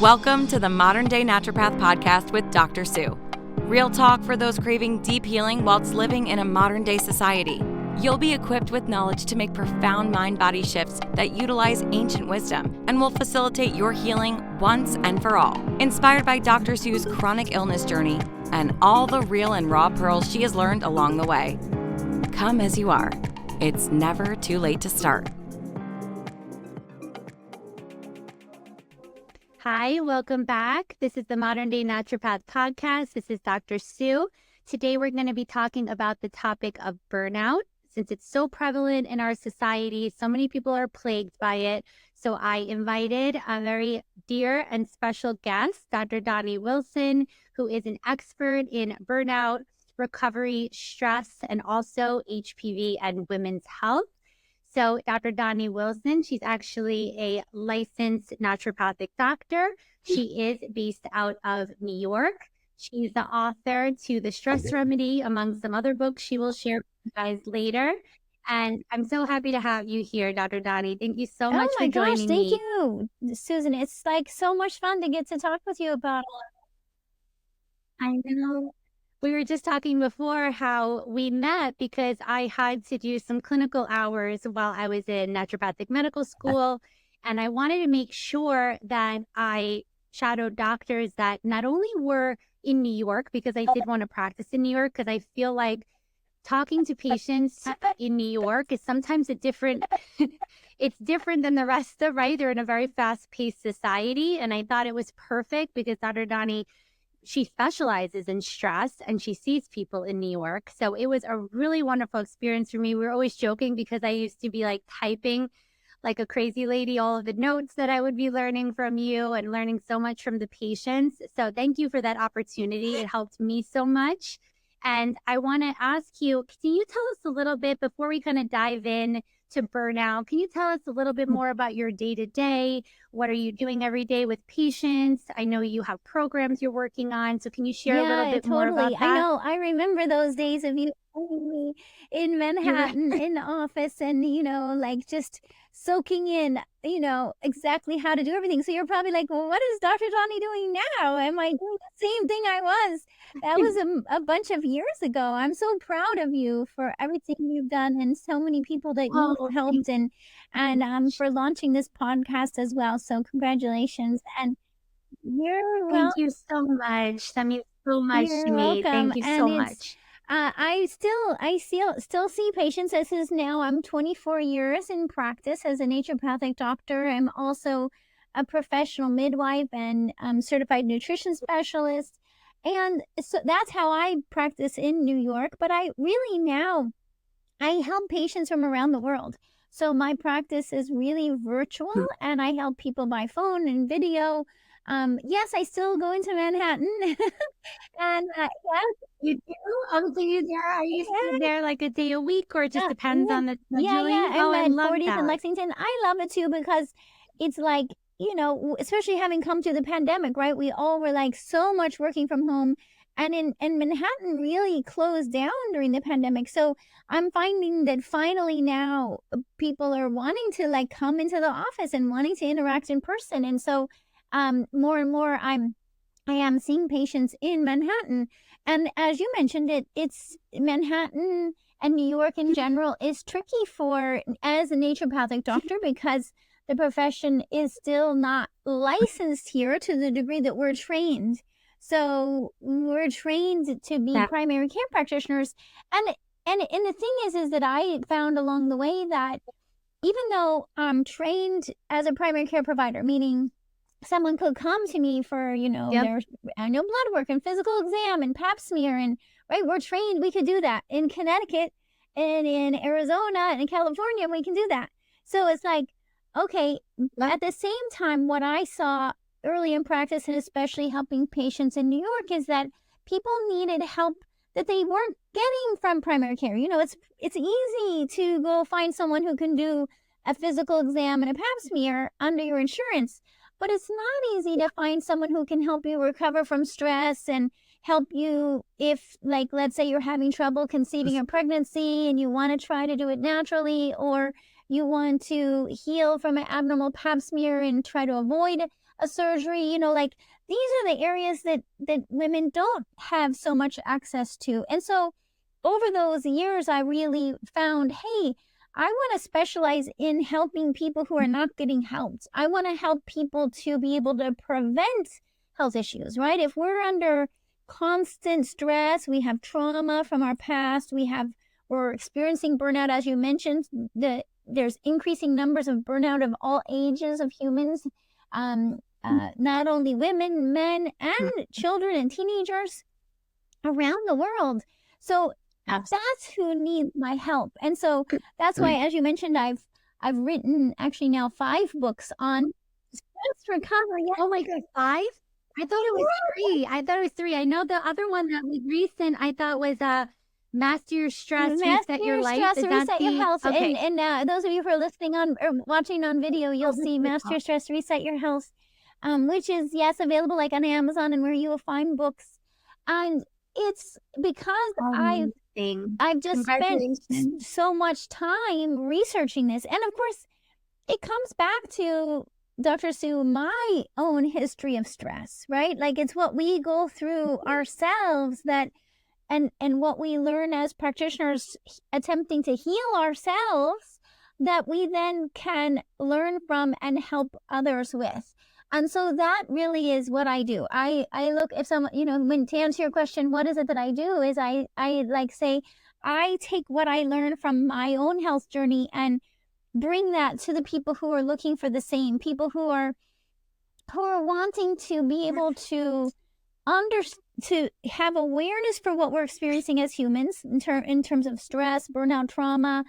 Welcome to the Modern Day Naturopath podcast with Dr. Sue. Real talk for those craving deep healing whilst living in a modern day society. You'll be equipped with knowledge to make profound mind-body shifts that utilize ancient wisdom and will facilitate your healing once and for all. Inspired by Dr. Sue's chronic illness journey and all the real and raw pearls she has learned along the way. Come as you are. It's never too late to start. Hi, welcome back. This is the Modern Day Naturopath podcast. This is Dr. Sue. Today we're going to be talking about the topic of burnout. Since it's so prevalent in our society, so many people are plagued by it. So I invited a very dear and special guest, Dr. Doni Wilson, who is an expert in burnout, recovery, stress, and also HPV and women's health. So Dr. Doni Wilson, she's actually a licensed naturopathic doctor. She is based out of New York. She's the author to The Stress Remedy, among some other books she will share with you guys later. And I'm so happy to have you here, Dr. Doni. Thank you so much for joining me. Thank you, Susan. It's like so much fun to get to talk with you about all of I know. We were just talking before how we met because I had to do some clinical hours while I was in naturopathic medical school. And I wanted to make sure that I shadowed doctors that not only were in New York, because I did want to practice in New York, because I feel like talking to patients in New York is sometimes it's different than the rest of, right? They're in a very fast-paced society. And I thought it was perfect because Dr. Doni, she specializes in stress and she sees people in New York. So it was a really wonderful experience for me. We were always joking because I used to be like typing like a crazy lady, all of the notes that I would be learning from you and learning so much from the patients. So thank you for that opportunity. It helped me so much. And I want to ask you, can you tell us a little bit before we kind of dive in to burnout? Can you tell us a little bit more about your day-to-day? What are you doing every day with patients? I know you have programs you're working on. So can you share a little bit more about that? I know. I remember those days of you finding me in Manhattan in the office and, like just soaking in, exactly how to do everything. So you're probably like, well, what is Dr. Doni doing now? Am I doing the same thing I was? That was a bunch of years ago. I'm so proud of you for everything you've done and so many people that you've helped and for launching this podcast as well. So congratulations. And you're welcome. Thank you so much. That means so much to me. Thank you so much. I still see patients. I'm 24 years in practice as a naturopathic doctor. I'm also a professional midwife and certified nutrition specialist. And so that's how I practice in New York. But I help patients from around the world. So my practice is really virtual and I help people by phone and video. Yes, I still go into Manhattan. And yes, you do? Oh, so are you there like a day a week or it just depends on the scheduling? Yeah. I'm at 40th in Lexington. I love it too because it's like, especially having come through the pandemic, right? We all were like so much working from home. And Manhattan really closed down during the pandemic. So I'm finding that finally now people are wanting to like come into the office and wanting to interact in person. And so more and more I am seeing patients in Manhattan. And as you mentioned, it's Manhattan and New York in general is tricky as a naturopathic doctor because the profession is still not licensed here to the degree that we're trained. So we're trained to be primary care practitioners. And the thing is that I found along the way that even though I'm trained as a primary care provider, meaning someone could come to me for, their annual blood work and physical exam and pap smear and right, we're trained, we could do that in Connecticut and in Arizona and in California, we can do that. So it's like, okay, at the same time, what I saw early in practice and especially helping patients in New York is that people needed help that they weren't getting from primary care. It's easy to go find someone who can do a physical exam and a pap smear under your insurance. But it's not easy to find someone who can help you recover from stress and help you if, like, let's say you're having trouble conceiving a pregnancy and you want to try to do it naturally, or You want to heal from an abnormal pap smear and try to avoid a surgery. You know, like these are the areas that women don't have so much access to. And so over those years, I really found, hey, I want to specialize in helping people who are not getting helped. I want to help people to be able to prevent health issues, right? If we're under constant stress, we have trauma from our past, we're experiencing burnout, as you mentioned, there's increasing numbers of burnout of all ages of humans, not only women, men, and children and teenagers around the world. So that's who needs my help. And so that's why, as you mentioned, I've written actually now 5 books on stress recovery. Oh my God, 5? I thought it was 3. I know the other one that was recent, I thought was Master Your Stress, Reset Your Life. Reset Your Health. Okay. And those of you who are listening on or watching on video, you'll see Master Your Stress, Reset Your Health, which is, yes, available like on Amazon and where you will find books. And it's because I've just spent so much time researching this. And of course, it comes back to, Dr. Sue, my own history of stress, right? Like it's what we go through ourselves that, and what we learn as practitioners attempting to heal ourselves that we then can learn from and help others with. And so that really is what I do. I look, if someone, you know, when to answer your question, what is it that I do, is I like say, I take what I learned from my own health journey and bring that to the people who are looking for the same, people who are wanting to be able to to have awareness for what we're experiencing as humans in terms of stress, burnout, trauma,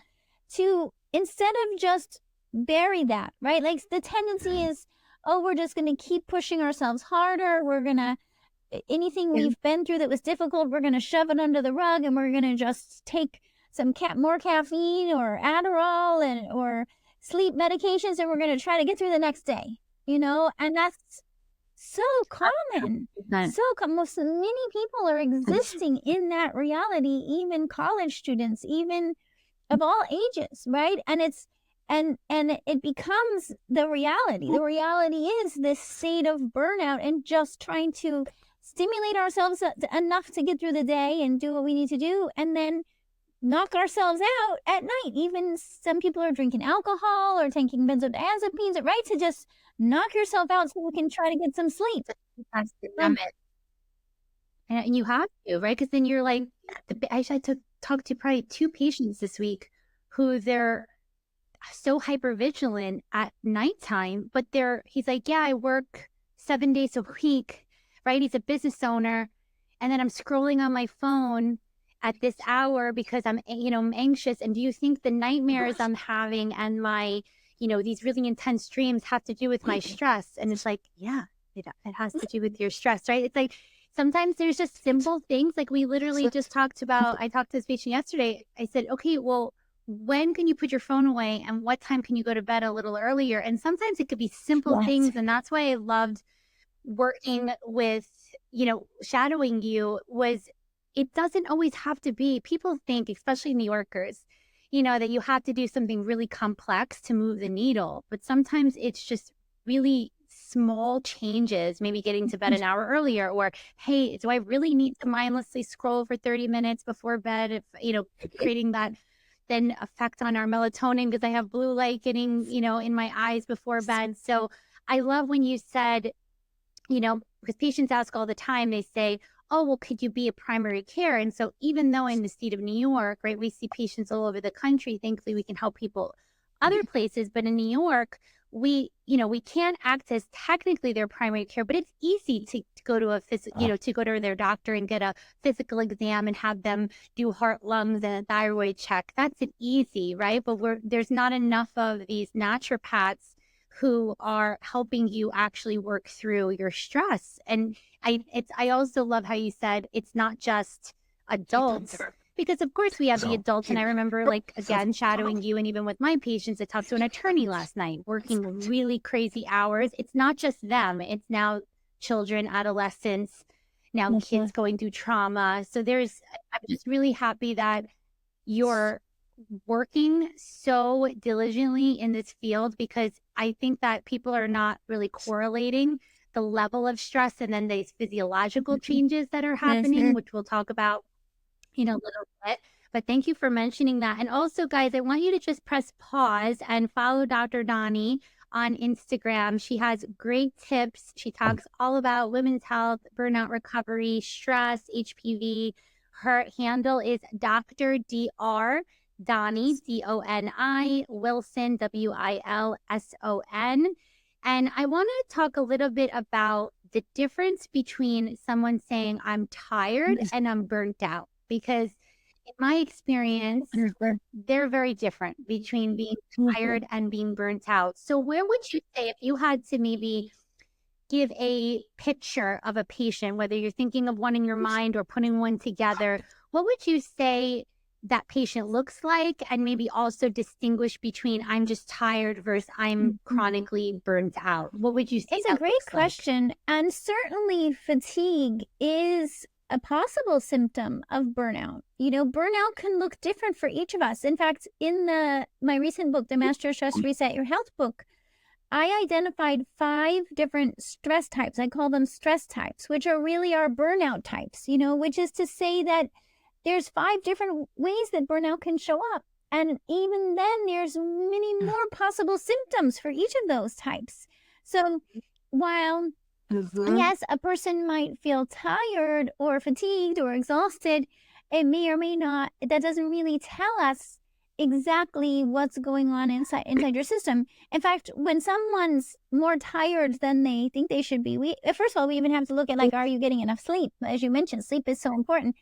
to instead of just bury that, right? Like the tendency is, oh, we're just going to keep pushing ourselves harder. We're going to, anything we've been through that was difficult, we're going to shove it under the rug and we're going to just take some more caffeine or Adderall or sleep medications and we're going to try to get through the next day, you know? And that's so common. So many people are existing in that reality, even college students, even of all ages, right? And it's, and it becomes the reality. The reality is this state of burnout and just trying to stimulate ourselves enough to get through the day and do what we need to do, and then knock ourselves out at night. Even some people are drinking alcohol or taking benzodiazepines, right? To just knock yourself out so we can try to get some sleep. And you have to, right? Because then you're like, I had to talk to probably 2 patients this week who they're so hypervigilant at nighttime, but he's like, yeah, I work 7 days a week, right? He's a business owner. And then I'm scrolling on my phone at this hour because I'm anxious. And do you think the nightmares I'm having and my, these really intense dreams have to do with my stress? And it's like, yeah, it has to do with your stress, right? It's like, sometimes there's just simple things. Like we literally just talked about, I talked to this patient yesterday. I said, okay, well, when can you put your phone away and what time can you go to bed a little earlier? And sometimes it could be simple things. And that's why I loved working with, shadowing you, was it doesn't always have to be, people think, especially New Yorkers, that you have to do something really complex to move the needle. But sometimes it's just really small changes, maybe getting to bed an hour earlier, or, hey, do I really need to mindlessly scroll for 30 minutes before bed? If, creating that then effect on our melatonin because I have blue light getting, in my eyes before bed. So I love when you said, because patients ask all the time, they say, oh, well, could you be a primary care? And so even though in the state of New York, right, we see patients all over the country, thankfully we can help people other places, but in New York, we can't act as technically their primary care, but it's easy to go to to go to their doctor and get a physical exam and have them do heart, lungs, and a thyroid check. That's easy, right? But there's not enough of these naturopaths who are helping you actually work through your stress. And I also love how you said it's not just adults. Because of course we have the adults, and I remember again shadowing you, and even with my patients, I talked to an attorney last night working really crazy hours. It's not just them; it's now children, adolescents, now kids going through trauma. So I'm just really happy that you're working so diligently in this field because I think that people are not really correlating the level of stress and then these physiological changes that are happening, which we'll talk about, a little bit. But thank you for mentioning that. And also, guys, I want you to just press pause and follow Dr. Doni on Instagram. She has great tips. She talks all about women's health, burnout recovery, stress, HPV. Her handle is Dr. Dr. Doni, Doni, Wilson, Wilson. And I want to talk a little bit about the difference between someone saying I'm tired and I'm burnt out, because in my experience, they're very different between being tired and being burnt out. So where would you say, if you had to maybe give a picture of a patient, whether you're thinking of one in your mind or putting one together, what would you say that patient looks like, and maybe also distinguish between I'm just tired versus I'm chronically burnt out? What would you say? It's a great question. And certainly fatigue is a possible symptom of burnout. Burnout can look different for each of us. In fact, in my recent book, the Master Stress Reset Your Health book, I identified 5 different stress types. I call them stress types, which are really our burnout types, which is to say that there's 5 different ways that burnout can show up. And even then, there's many more possible symptoms for each of those types. So while, yes, a person might feel tired or fatigued or exhausted, it may or may not, that doesn't really tell us exactly what's going on inside your system. In fact, when someone's more tired than they think they should be, first of all, we even have to look at, are you getting enough sleep? As you mentioned, sleep is so important.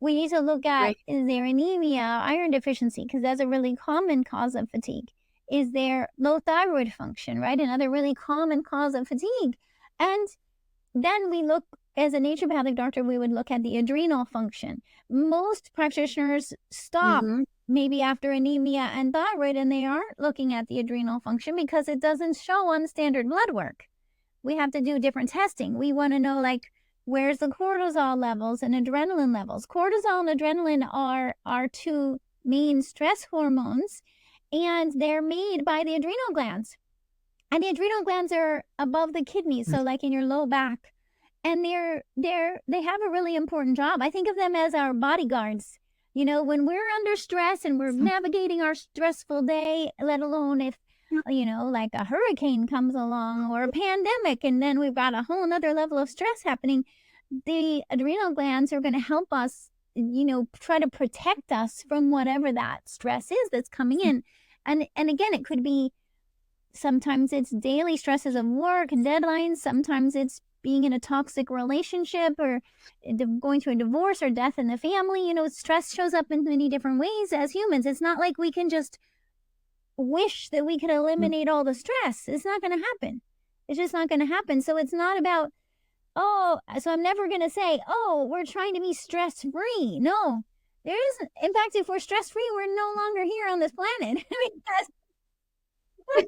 We need to look at, is there anemia, iron deficiency, because that's a really common cause of fatigue. Is there low thyroid function, right? Another really common cause of fatigue. And then we look, as a naturopathic doctor, we would look at the adrenal function. Most practitioners stop maybe after anemia and thyroid, and they aren't looking at the adrenal function because it doesn't show on standard blood work. We have to do different testing. We want to know, where's the cortisol levels and adrenaline levels? Cortisol and adrenaline are our 2 main stress hormones, and they're made by the adrenal glands. And the adrenal glands are above the kidneys, so in your low back. And they have a really important job. I think of them as our bodyguards. When we're under stress and we're navigating our stressful day, let alone if a hurricane comes along or a pandemic, and then we've got a whole nother level of stress happening, the adrenal glands are going to help us, try to protect us from whatever that stress is that's coming in. And again, it could be, sometimes it's daily stresses of work and deadlines. Sometimes it's being in a toxic relationship or going through a divorce or death in the family. Stress shows up in many different ways as humans. It's not like we can just wish that we could eliminate all the stress. It's not going to happen. It's just not going to happen. So it's not about, so I'm never going to say, we're trying to be stress-free. No, there isn't. In fact, if we're stress-free, we're no longer here on this planet.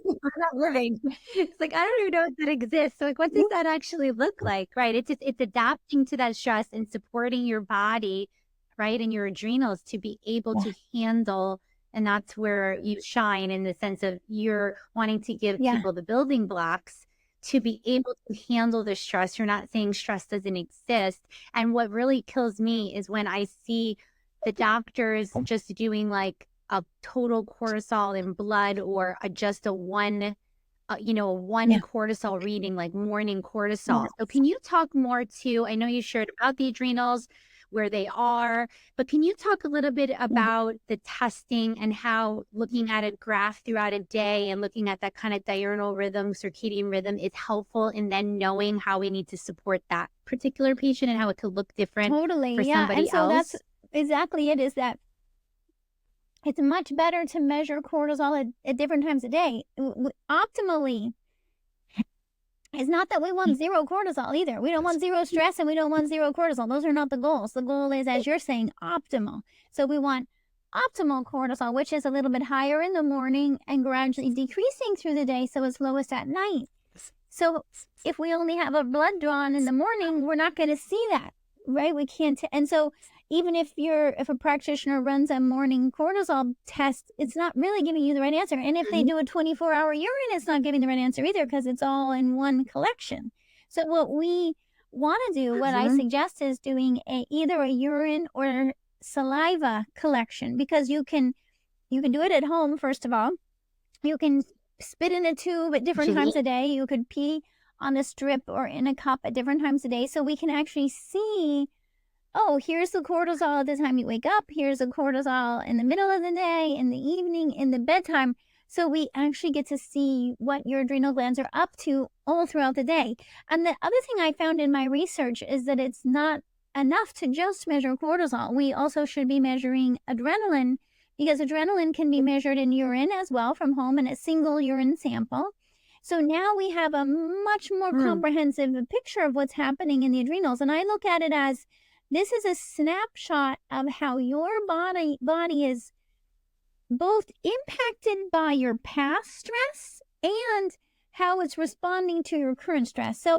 We're not living. It's I don't even know if that exists. So what does that actually look like, right? It's adapting to that stress and supporting your body, right, and your adrenals to be able to handle. And that's where you shine, in the sense of you're wanting to give people the building blocks to be able to handle the stress. You're not saying stress doesn't exist. And what really kills me is when I see the doctors just doing a total cortisol in blood, or just a one cortisol reading, morning cortisol. So can you talk more to, I know you shared about the adrenals, where they are, but can you talk a little bit about the testing and how looking at a graph throughout a day and looking at that kind of diurnal rhythm, circadian rhythm is helpful in then knowing how we need to support that particular patient and how it could look different for somebody and so else? That's exactly it, is that it's much better to measure cortisol at different times a day. Optimally, it's not that we want 0 cortisol either. We don't want 0 stress and we don't want 0 cortisol. Those are not the goals. The goal is, as you're saying, optimal. So we want optimal cortisol, which is a little bit higher in the morning and gradually decreasing through the day, so it's lowest at night. So if we only have a blood drawn in the morning, we're not going to see that, right? We can't. And so even if a practitioner runs a morning cortisol test, it's not really giving you the right answer. And if they do a 24-hour urine, it's not giving the right answer either, because it's all in one collection. So what we want to do, what I suggest, is doing either a urine or saliva collection, because you can do it at home. First of all, you can spit in a tube at different times a day. You could pee on a strip or in a cup at different times a day, so we can actually see, oh, here's the cortisol at the time you wake up, here's the cortisol in the middle of the day, in the evening, in the bedtime. So we actually get to see what your adrenal glands are up to all throughout the day. And the other thing I found in my research is that it's not enough to just measure cortisol. We also should be measuring adrenaline, because adrenaline can be measured in urine as well from home, in a single urine sample. So now we have a much more comprehensive picture of what's happening in the adrenals. And I look at it as, this is a snapshot of how your body is both impacted by your past stress and how it's responding to your current stress. So,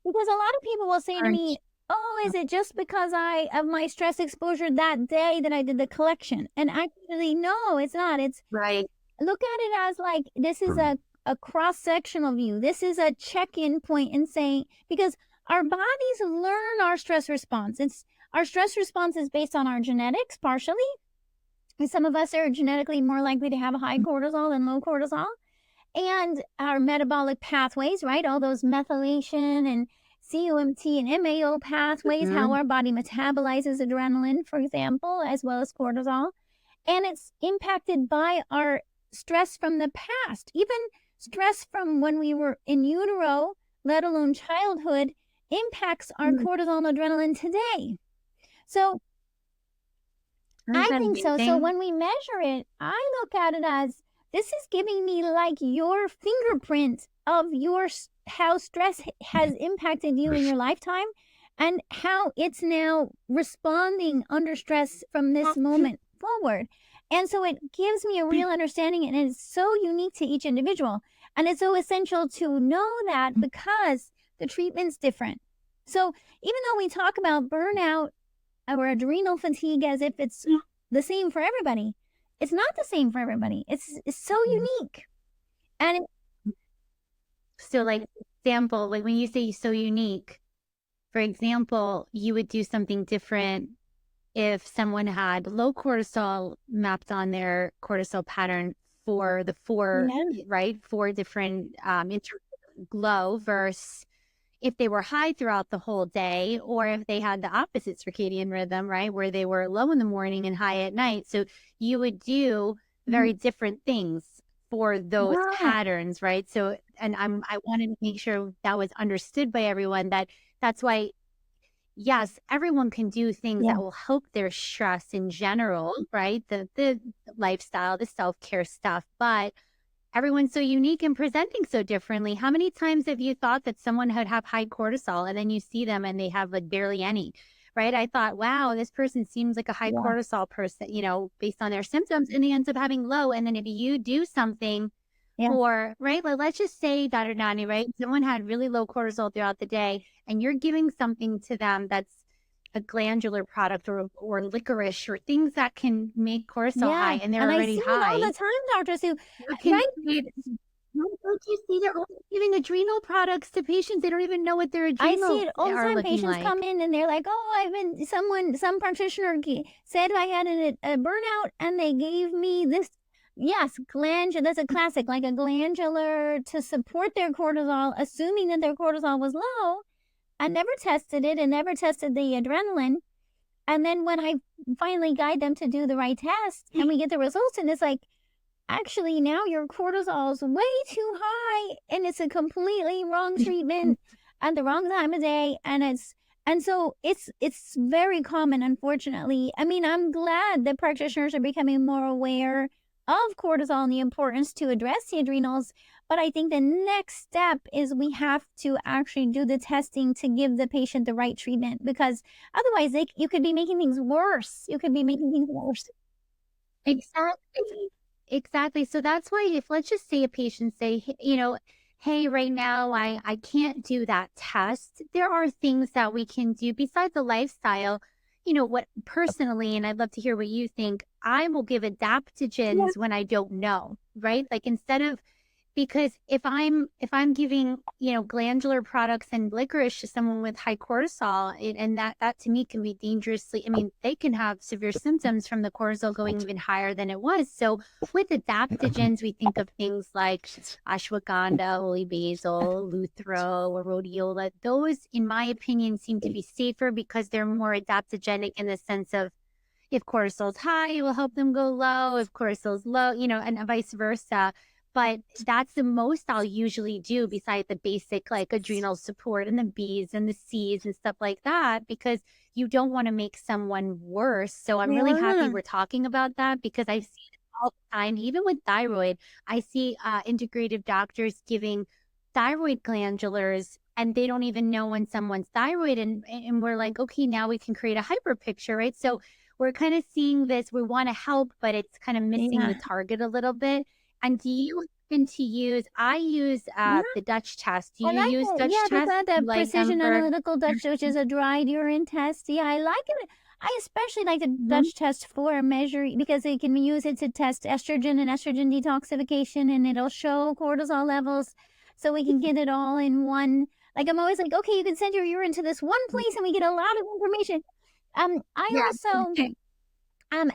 because a lot of people will say to me, oh, is it just because of my stress exposure that day that I did the collection? And actually, no, it's not. It's Right. Look at it as like, this is a cross-sectional view. This is a check-in point in saying, because our bodies learn our stress response. Our stress response is based on our genetics, partially. Some of us are genetically more likely to have high cortisol than low cortisol. And our metabolic pathways, right? All those methylation and COMT and MAO pathways, how our body metabolizes adrenaline, for example, as well as cortisol. And it's impacted by our stress from the past, even stress from when we were in utero, let alone childhood, impacts our cortisol and adrenaline today. So I think so. So when we measure it, I look at it as, this is giving me like your fingerprint of how stress has impacted you in your lifetime, and how it's now responding under stress from this moment forward. And so it gives me a real understanding, and it's so unique to each individual. And it's so essential to know that, because the treatment's different. So even though we talk about burnout or adrenal fatigue as if it's the same for everybody, it's not the same for everybody. It's so unique. And So, like, example, like when you say so unique, for example, you would do something different if someone had low cortisol mapped on their cortisol pattern for the four different glow, versus if they were high throughout the whole day, or if they had the opposite circadian rhythm, right, where they were low in the morning and high at night. So you would do very different things for those patterns, right? So, and I wanted to make sure that was understood by everyone, that's why, yes, everyone can do things that will help their stress in general, right? The lifestyle, the self-care stuff, but everyone's so unique and presenting so differently. How many times have you thought that someone would have high cortisol, and then you see them and they have like barely any, right? I thought, wow, this person seems like a high cortisol person, based on their symptoms, and they end up having low. And then if you do something for, right, like, let's just say, Dr. Doni, right, someone had really low cortisol throughout the day, and you're giving something to them that's a glandular product or licorice or things that can make cortisol high, and they're already high. I see it all the time, Dr. Sue. Don't you see they're only giving adrenal products to patients? They don't even know what their adrenals I see it all the time. Patients like. come in and they're like, oh, some practitioner said I had a burnout, and they gave me this. Yes, glandular. That's a classic, like a glandular to support their cortisol, assuming that their cortisol was low. I never tested it and never tested the adrenaline. And then when I finally guide them to do the right test and we get the results, and it's like, actually now your cortisol is way too high, and it's a completely wrong treatment at the wrong time of day. And so it's very common, unfortunately. I mean, I'm glad that practitioners are becoming more aware of cortisol and the importance to address the adrenals. But I think the next step is we have to actually do the testing to give the patient the right treatment, because otherwise you could be making things worse. Exactly. So that's why, if, let's just say, a patient say, hey, right now I can't do that test. There are things that we can do besides the lifestyle. what personally, and I'd love to hear what you think, I will give adaptogens when I don't know, right? Like instead of, because if I'm giving, glandular products and licorice to someone with high cortisol, and that to me can be dangerously, I mean, they can have severe symptoms from the cortisol going even higher than it was. So with adaptogens, we think of things like ashwagandha, holy basil, luthro, or rhodiola. Those, in my opinion, seem to be safer because they're more adaptogenic in the sense of, if cortisol's high, it will help them go low. If cortisol's low, and vice versa. But that's the most I'll usually do besides the basic like adrenal support and the B's and the C's and stuff like that, because you don't want to make someone worse. So I'm really happy we're talking about that, because I see it all the time. Even with thyroid, I see integrative doctors giving thyroid glandulars and they don't even know when someone's thyroid. And we're like, okay, now we can create a hyper picture, right? So we're kind of seeing this. We want to help, but it's kind of missing the target a little bit. And do you happen to use, I use the Dutch test. Do you use Dutch test? The Like, precision analytical Dutch, which is a dried urine test. Yeah, I like it. I especially like the Dutch test for measuring, because they can use it to test estrogen and estrogen detoxification, and it'll show cortisol levels. So we can get it all in one. Like, I'm always like, okay, you can send your urine to this one place and we get a lot of information.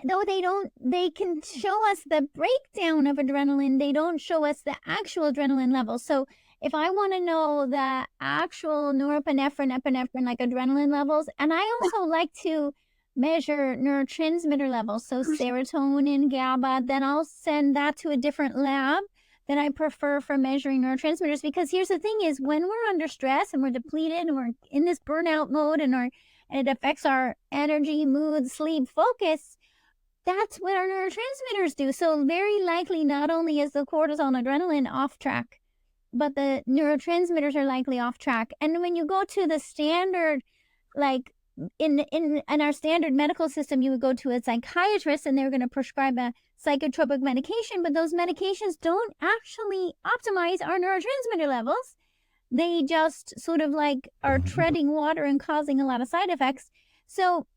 Though they can show us the breakdown of adrenaline, they don't show us the actual adrenaline level. So if I want to know the actual norepinephrine, epinephrine, like adrenaline levels, and I also like to measure neurotransmitter levels, so serotonin, GABA, then I'll send that to a different lab that I prefer for measuring neurotransmitters. Because here's the thing is, when we're under stress and we're depleted and we're in this burnout mode and it affects our energy, mood, sleep, focus, that's what our neurotransmitters do. So very likely, not only is the cortisol and adrenaline off track, but the neurotransmitters are likely off track. And when you go to the standard, like in our standard medical system, you would go to a psychiatrist and they're going to prescribe a psychotropic medication, but those medications don't actually optimize our neurotransmitter levels. They just sort of like are treading water and causing a lot of side effects. So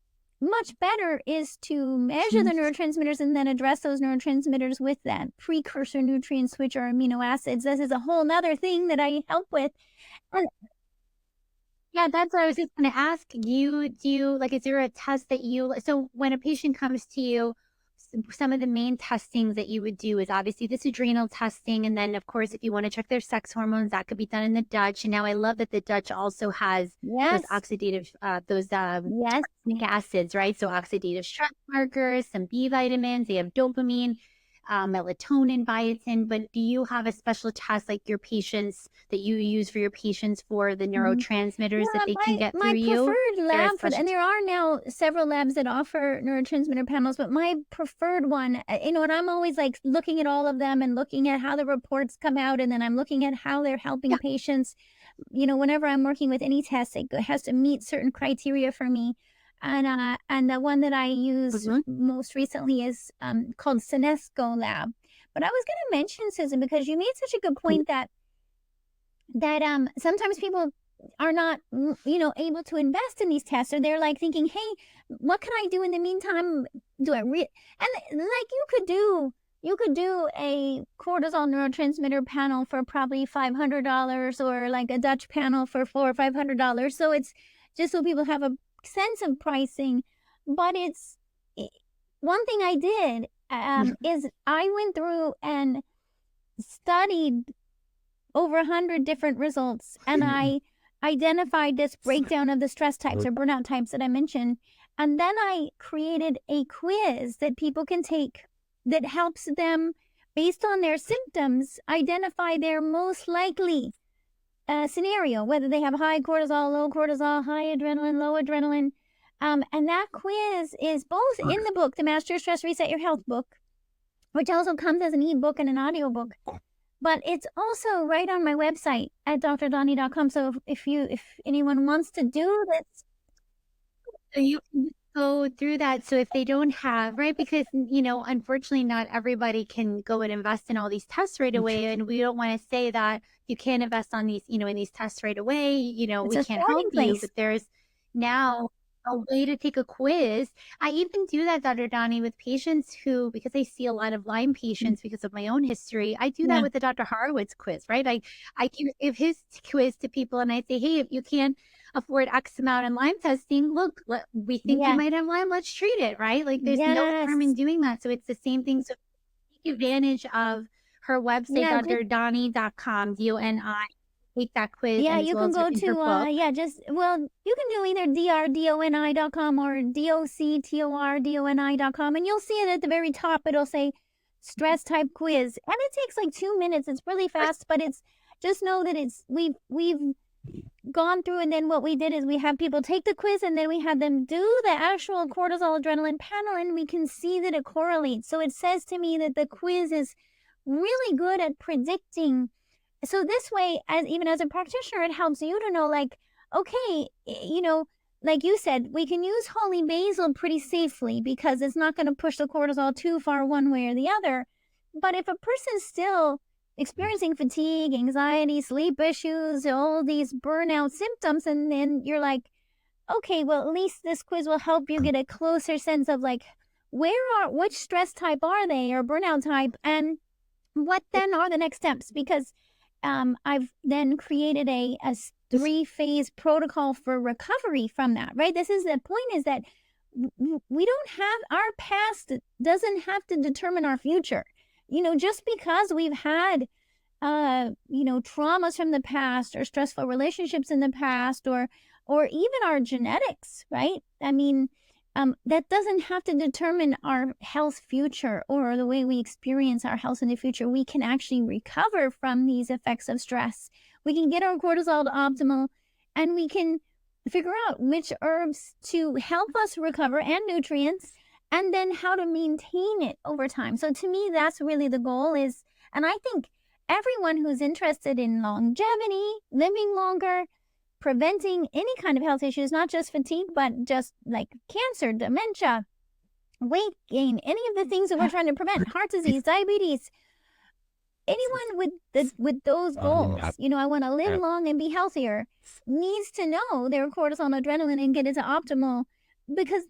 much better is to measure the neurotransmitters and then address those neurotransmitters with that precursor nutrients, which are amino acids. This is a whole nother thing that I help with. And yeah, that's what I was just going to ask you. Do you, like, is there a test that so when a patient comes to you, some of the main testings that you would do is obviously this adrenal testing. And then, of course, if you want to check their sex hormones, that could be done in the Dutch. And now I love that the Dutch also has those oxidative, salicylic acids, right? So oxidative stress markers, some B vitamins, they have dopamine, melatonin, biotin. But do you have a special test like your patients that you use for your patients for the neurotransmitters that they can get through you? My preferred lab, and there are now several labs that offer neurotransmitter panels, but my preferred one, and I'm always like looking at all of them and looking at how the reports come out, and then I'm looking at how they're helping patients. Whenever I'm working with any test, it has to meet certain criteria for me. And the one that I use most recently is called Senesco Lab. But I was going to mention, Susan, because you made such a good point that sometimes people are not, able to invest in these tests, or they're like thinking, hey, what can I do in the meantime? And like you could do a cortisol neurotransmitter panel for probably $500, or like a Dutch panel for $400 or $500. So it's just so people have a sense of pricing. But it's one thing I did is I went through and studied over 100 different results, and I identified this breakdown of the stress types or burnout types that I mentioned, and then I created a quiz that people can take that helps them, based on their symptoms, identify their most likely scenario, whether they have high cortisol, low cortisol, high adrenaline, low adrenaline. And that quiz is both in the book, the Master Your Stress, Reset Your Health book, which also comes as an ebook and an audiobook. But it's also right on my website at drdoni.com. So if anyone wants to do this, so you can go through that. So if they don't have, right, because, unfortunately not everybody can go and invest in all these tests right away. And we don't want to say that you can't invest on these, in these tests right away. We can't help you, but there's now a way to take a quiz. I even do that, Dr. Doni, with patients who, because I see a lot of Lyme patients because of my own history, I do that Yeah. with the Dr. Horowitz quiz, right? I can give his quiz to people and I say, hey, if you can't afford X amount in Lyme testing, look, we think you Yeah. might have Lyme, let's treat it, right? Like there's no harm in Yes. doing that. So it's the same thing. So take advantage of her website, Yeah. Good. drdoni.com, DONI. Take that quiz Yeah, and as you well can as her, go in her to book. you can do either drdoni.com or doctordoni.com, and you'll see it at the very top. It'll say stress type quiz, and it takes like 2 minutes. It's really fast, but it's just know that we've gone through, and then what we did is we have people take the quiz, and then we had them do the actual cortisol adrenaline panel, and we can see that it correlates. So it says to me that the quiz is really good at predicting. So this way, even as a practitioner, it helps you to know, like, okay, like you said, we can use holy basil pretty safely because it's not going to push the cortisol too far one way or the other. But if a person's still experiencing fatigue, anxiety, sleep issues, all these burnout symptoms, and then you're like, okay, well, at least this quiz will help you get a closer sense of like, which stress type are they, or burnout type, and what then are the next steps? Because I've then created a 3-phase protocol for recovery from that, right? This is the point, is that we don't have, our past doesn't have to determine our future. Just because we've had, traumas from the past or stressful relationships in the past, or even our genetics, right? I mean, that doesn't have to determine our health future or the way we experience our health in the future. We can actually recover from these effects of stress. We can get our cortisol to optimal, and we can figure out which herbs to help us recover and nutrients, and then how to maintain it over time. So to me, that's really the goal is, and I think everyone who's interested in longevity, living longer, preventing any kind of health issues, not just fatigue, but just like cancer, dementia, weight gain, any of the things that we're trying to prevent, heart disease, diabetes, anyone with those goals, I want to live long and be healthier, needs to know their cortisol and adrenaline and get it to optimal, because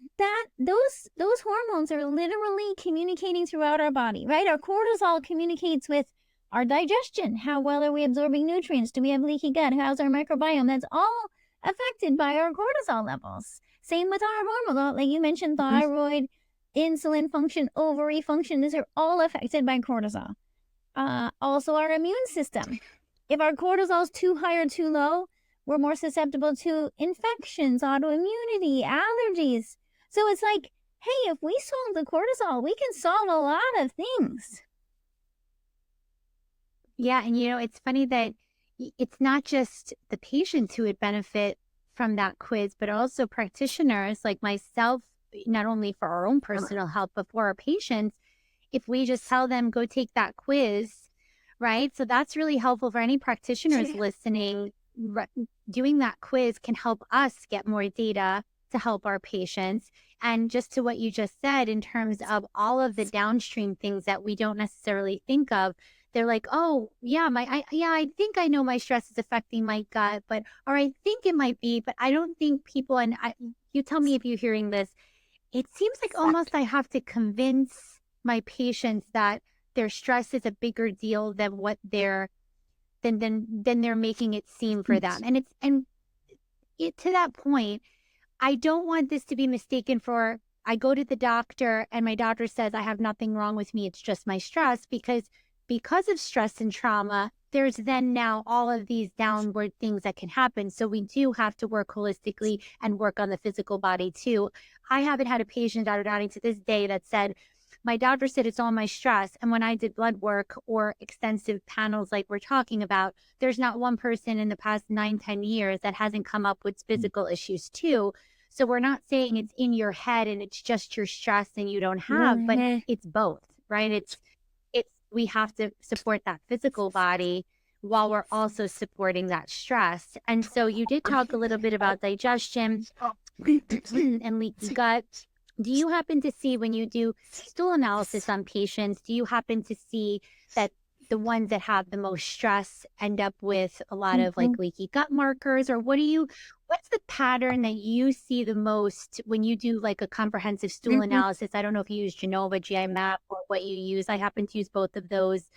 those hormones are literally communicating throughout our body, right? Our cortisol communicates with our digestion. How well are we absorbing nutrients? Do we have leaky gut? How's our microbiome? That's all affected by our cortisol levels. Same with our hormones. Like you mentioned, thyroid, insulin function, ovary function. These are all affected by cortisol. Also, our immune system. If our cortisol is too high or too low, we're more susceptible to infections, autoimmunity, allergies. So it's like, hey, if we solve the cortisol, we can solve a lot of things. Yeah. And, it's funny that it's not just the patients who would benefit from that quiz, but also practitioners like myself, not only for our own personal health, but for our patients, if we just tell them, go take that quiz, right? So that's really helpful for any practitioners listening. Doing that quiz can help us get more data to help our patients. And just to what you just said, in terms of all of the downstream things that we don't necessarily think of, they're like, oh, yeah, I think I know my stress is affecting my gut, or I think it might be, but I don't think people, you tell me if you're hearing this, it seems like almost I have to convince my patients that their stress is a bigger deal than what they're making it seem for them. And to that point, I don't want this to be mistaken for, I go to the doctor and my doctor says I have nothing wrong with me, it's just my stress, because of stress and trauma, there's then now all of these downward things that can happen. So we do have to work holistically and work on the physical body too. I haven't had a patient, Dr. Doni, to this day that said, my doctor said it's all my stress. And when I did blood work or extensive panels like we're talking about, there's not one person in the past 9-10 years that hasn't come up with physical issues too. So we're not saying it's in your head and it's just your stress and you don't have, but it's both, right? We have to support that physical body while we're also supporting that stress. And so you did talk a little bit about digestion and leaky gut. Do you happen to see, when you do stool analysis on patients, do you happen to see that the ones that have the most stress end up with a lot of like leaky gut markers? Or what do you What's the pattern that you see the most when you do like a comprehensive stool Mhm. analysis? I don't know if you use Genova, GIMAP, or what you use. I happen to use both of those.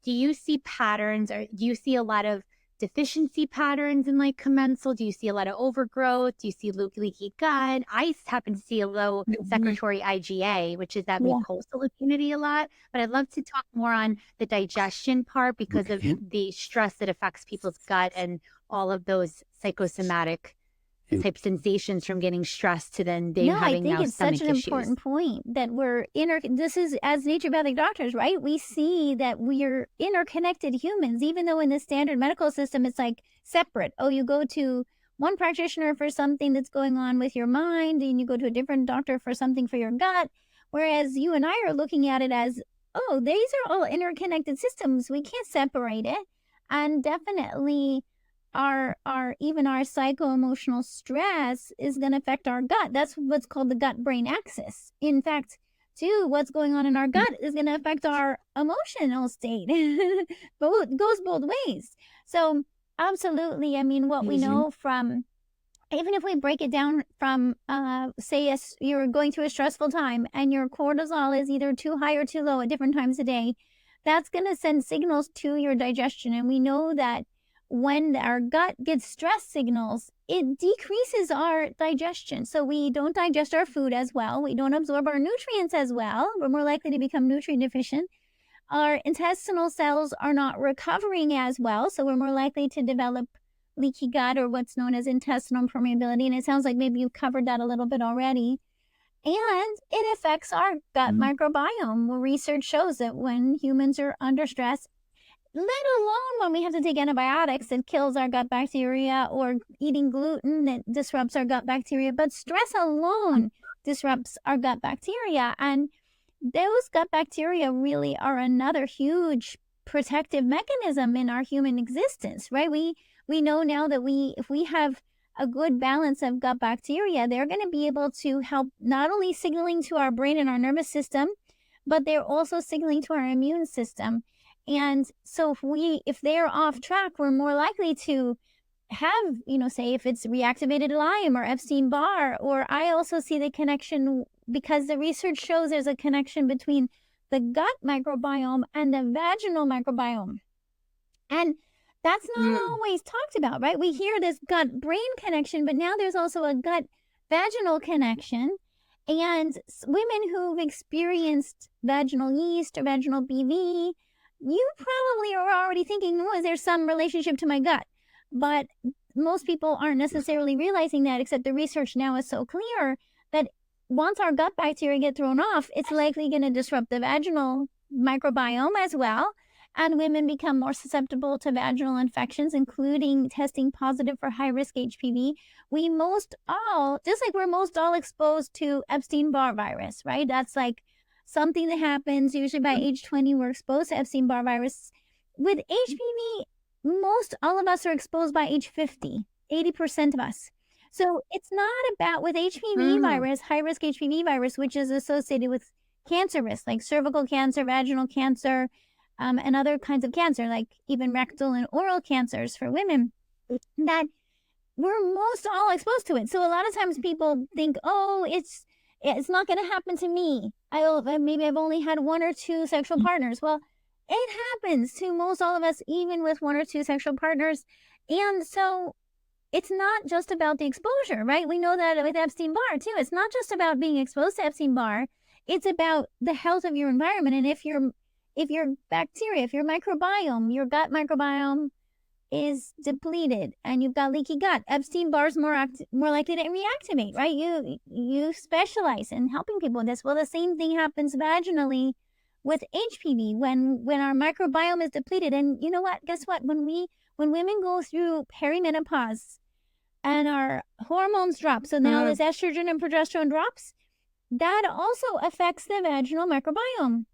Do you see patterns, or do you see a lot of deficiency patterns in like commensal? Do you see a lot of overgrowth? Do you see leaky gut? I happen to see a low Mhm. secretory IgA, which is that Yeah. mucosal immunity a lot. But I'd love to talk more on the digestion part because of the stress that affects people's gut and all of those psychosomatic type sensations from getting stressed to then they No, I having think now it's such stomach an issues. important point that this is as naturopathic doctors, right? We see that we're interconnected humans, even though in the standard medical system, it's like separate. Oh, you go to one practitioner for something that's going on with your mind, and you go to a different doctor for something for your gut. Whereas you and I are looking at it as, oh, these are all interconnected systems. We can't separate it. And definitely our even our psycho-emotional stress is going to affect our gut. That's what's called the gut brain axis. In fact, too, what's going on in our gut is going to affect our emotional state. Both goes both ways. So absolutely, I mean, what we know from, even if we break it down from say you're going through a stressful time and your cortisol is either too high or too low at different times a day, that's going to send signals to your digestion. And we know that when our gut gets stress signals, it decreases our digestion. So we don't digest our food as well. We don't absorb our nutrients as well. We're more likely to become nutrient deficient. Our intestinal cells are not recovering as well. So we're more likely to develop leaky gut, or what's known as intestinal permeability. And it sounds like maybe you've covered that a little bit already. And it affects our gut microbiome. Well, research shows that when humans are under stress, let alone when we have to take antibiotics that kills our gut bacteria, or eating gluten that disrupts our gut bacteria, but stress alone disrupts our gut bacteria. And those gut bacteria really are another huge protective mechanism in our human existence, right? We know now that if we have a good balance of gut bacteria, they're going to be able to help not only signaling to our brain and our nervous system, but they're also signaling to our immune system. And so if they're off track, we're more likely to have, say if it's reactivated Lyme or Epstein-Barr. Or I also see the connection, because the research shows there's a connection between the gut microbiome and the vaginal microbiome. And that's not always talked about, right? We hear this gut brain connection, but now there's also a gut vaginal connection. And women who've experienced vaginal yeast or vaginal BV, you probably are already thinking, oh, is there some relationship to my gut? But most people aren't necessarily realizing that, except the research now is so clear that once our gut bacteria get thrown off, it's likely going to disrupt the vaginal microbiome as well. And women become more susceptible to vaginal infections, including testing positive for high-risk HPV. We most all, just like we're most all exposed to Epstein-Barr virus, right? That's like something that happens usually by age 20. We're exposed to Epstein-Barr virus. With HPV, most all of us are exposed by age 50, 80% of us. So it's not about, with HPV virus, high-risk HPV virus, which is associated with cancer risk, like cervical cancer, vaginal cancer, and other kinds of cancer, like even rectal and oral cancers for women, that we're most all exposed to it. So a lot of times people think, oh, it's not going to happen to me. Maybe I've only had one or two sexual partners. Well, it happens to most all of us, even with one or two sexual partners. And so it's not just about the exposure, right? We know that with Epstein-Barr too. It's not just about being exposed to Epstein-Barr. It's about the health of your environment. And if your bacteria, if your microbiome, your gut microbiome is depleted and you've got leaky gut, Epstein-Barr is more likely to reactivate, right? You specialize in helping people with this. Well, the same thing happens vaginally with HPV when our microbiome is depleted. And you know what? Guess what? When women go through perimenopause and our hormones drop, so now this estrogen and progesterone drops, that also affects the vaginal microbiome.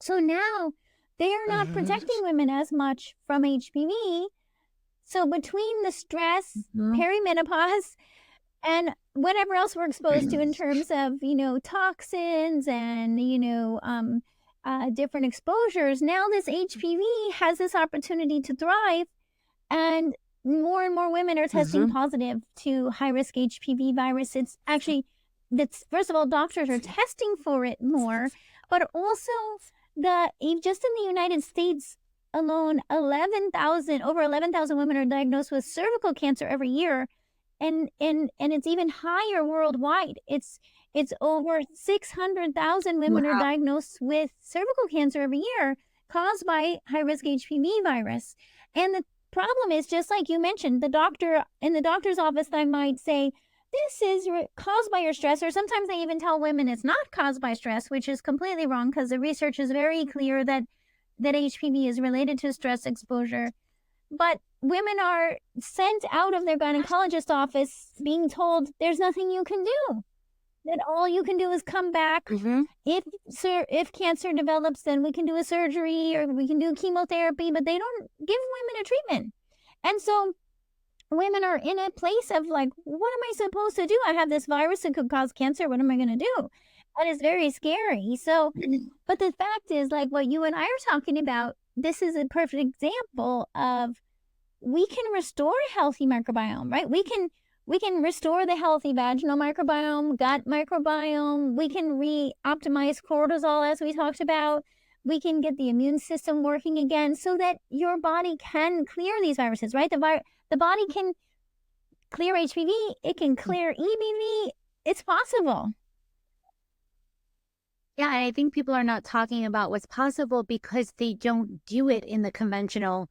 So now they're not protecting women as much from HPV. So between the stress, perimenopause, and whatever else we're exposed to in terms of, toxins and, different exposures, now this HPV has this opportunity to thrive. And more and more women are testing positive to high-risk HPV virus. It's actually, first of all, doctors are testing for it more, but also just in the United States alone, over 11,000 women are diagnosed with cervical cancer every year, and it's even higher worldwide. It's over 600,000 women are diagnosed with cervical cancer every year caused by high-risk HPV virus. And the problem is, just like you mentioned, in the doctor's office, they might say, this is caused by your stress, or sometimes they even tell women it's not caused by stress, which is completely wrong because the research is very clear that HPV is related to stress exposure. But women are sent out of their gynecologist office being told there's nothing you can do, that all you can do is come back. If cancer develops, then we can do a surgery or we can do chemotherapy, but they don't give women a treatment. And so women are in a place of like, what am I supposed to do? I have this virus that could cause cancer. What am I going to do? And it's very scary. So, but the fact is, like what you and I are talking about, this is a perfect example of we can restore a healthy microbiome, right? We can restore the healthy vaginal microbiome, gut microbiome. We can optimize cortisol, as we talked about. We can get the immune system working again so that your body can clear these viruses, right? The body can clear HPV. It can clear EBV. It's possible. Yeah, and I think people are not talking about what's possible because they don't do it in the conventional,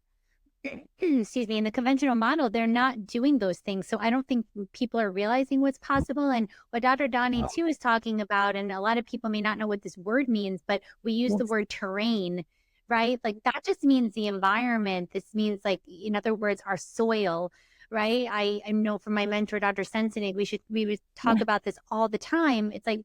excuse me, in the conventional model. They're not doing those things. So I don't think people are realizing what's possible. And what Dr. Doni too is talking about, and a lot of people may not know what this word means, but we use the word terrain, right? Like that just means the environment. This means, like, in other words, our soil, right? I know from my mentor, Dr. Sensenig, we would talk about this all the time. It's like,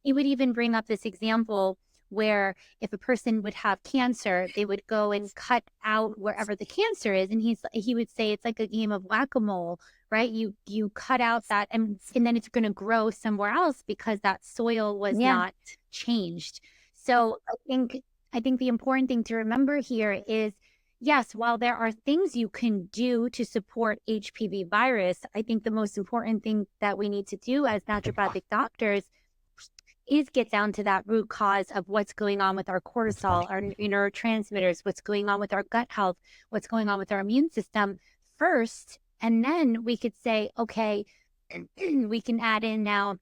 he would even bring up this example where if a person would have cancer, they would go and cut out wherever the cancer is. And he would say it's like a game of whack-a-mole, right? You cut out that and then it's going to grow somewhere else because that soil was not changed. So I think the important thing to remember here is, yes, while there are things you can do to support HPV virus, I think the most important thing that we need to do as naturopathic doctors is get down to that root cause of what's going on with our cortisol, our neurotransmitters, what's going on with our gut health, what's going on with our immune system first. And then we could say, okay, we can add in now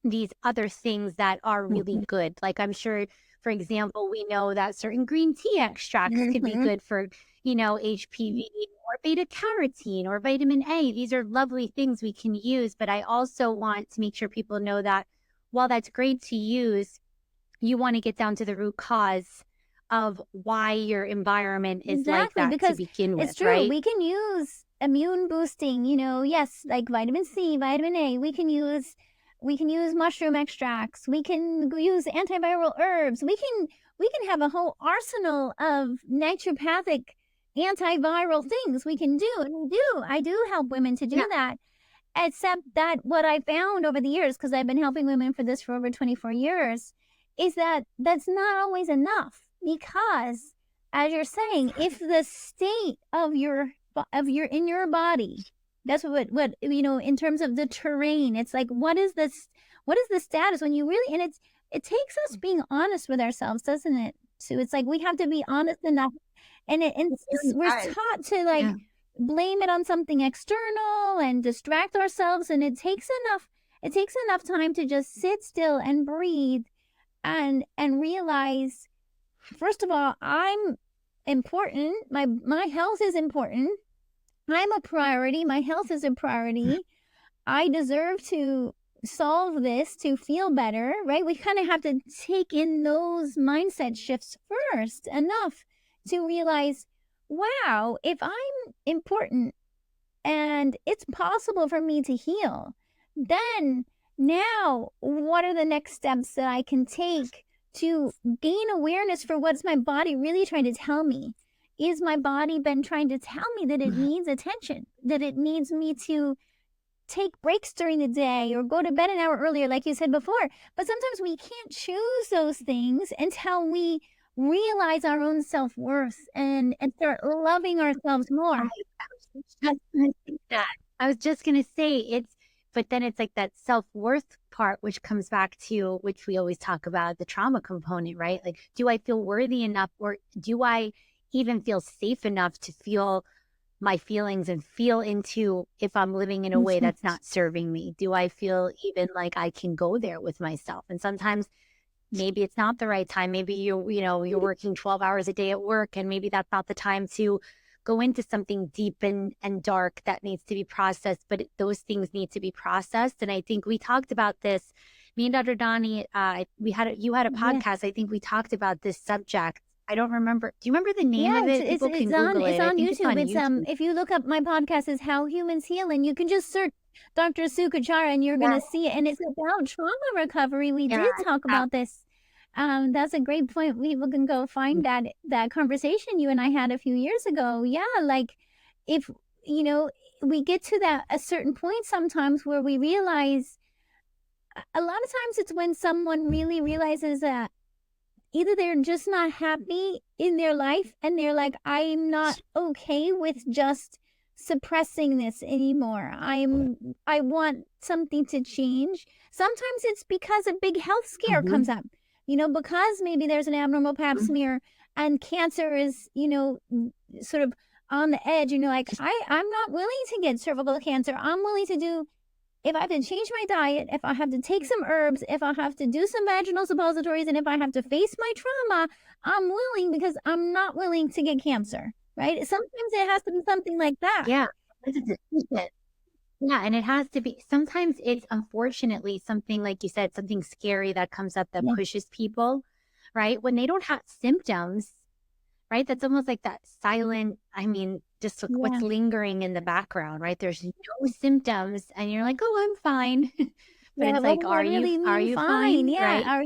these other things that are really good. Like I'm sure, for example, we know that certain green tea extracts could be good for, HPV or beta carotene or vitamin A. These are lovely things we can use. But I also want to make sure people know that while that's great to use, you want to get down to the root cause of why your environment is like that to begin with. It's true. Right? We can use immune boosting, yes, like vitamin C, vitamin A. We can use mushroom extracts. We can use antiviral herbs. We can have a whole arsenal of naturopathic antiviral things we can do. And I do help women to do that. Except that what I found over the years, because I've been helping women for this for over 24 years, is that that's not always enough. Because, as you're saying, if the state of your in your body, that's what in terms of the terrain, it's like what is the status when you really, and it takes us being honest with ourselves, doesn't it? So it's like we have to be honest enough, and we're taught to blame it on something external and distract ourselves, and it takes enough time to just sit still and breathe and realize, first of all, I'm important. My health is important. I'm a priority. My health is a priority. I deserve to solve this to feel better, right? We kind of have to take in those mindset shifts first enough to realize, wow, if I'm important and it's possible for me to heal, then now what are the next steps that I can take to gain awareness for what's my body really trying to tell me? Is my body been trying to tell me that it needs attention, that it needs me to take breaks during the day or go to bed an hour earlier, like you said before? But sometimes we can't choose those things until we realize our own self-worth and start loving ourselves more. just gonna say that. I was just gonna say but then it's like that self-worth part, which comes back to, which we always talk about, the trauma component, right? Like, do I feel worthy enough, or do I even feel safe enough to feel my feelings and feel into if I'm living in a way that's not serving me? Do I feel even like I can go there with myself? And sometimes maybe it's not the right time. Maybe you're working 12 hours a day at work, and maybe that's not the time to go into something deep and dark that needs to be processed, but those things need to be processed. And I think we talked about this, me and Dr. Doni, you had a podcast. I think we talked about this subject. I don't remember. Do you remember the name of it? People can Google it. It's on YouTube. It's on YouTube. If you look up my podcast, is How Humans Heal, and you can just search Dr. Sue Cucchiara and you're gonna see it. And it's about trauma recovery. We did talk about this. That's a great point. People can go find that conversation you and I had a few years ago. Yeah, like if we get to a certain point sometimes where we realize, a lot of times it's when someone really realizes that either they're just not happy in their life and they're like, I'm not okay with just suppressing this anymore. I want something to change. Sometimes it's because a big health scare comes up, because maybe there's an abnormal pap smear and cancer is, sort of on the edge, like I'm not willing to get cervical cancer. I'm willing to do, if I have to change my diet, if I have to take some herbs, if I have to do some vaginal suppositories, and if I have to face my trauma, I'm willing, because I'm not willing to get cancer, right? Sometimes it has to be something like that. Yeah. Yeah, and it has to be, sometimes it's unfortunately something, like you said, something scary that comes up that pushes people, right? When they don't have symptoms, right? That's almost like that silent, just what's lingering in the background, right? There's no symptoms and you're like, oh, I'm fine. But it's like, are you fine? Yeah. Right? Are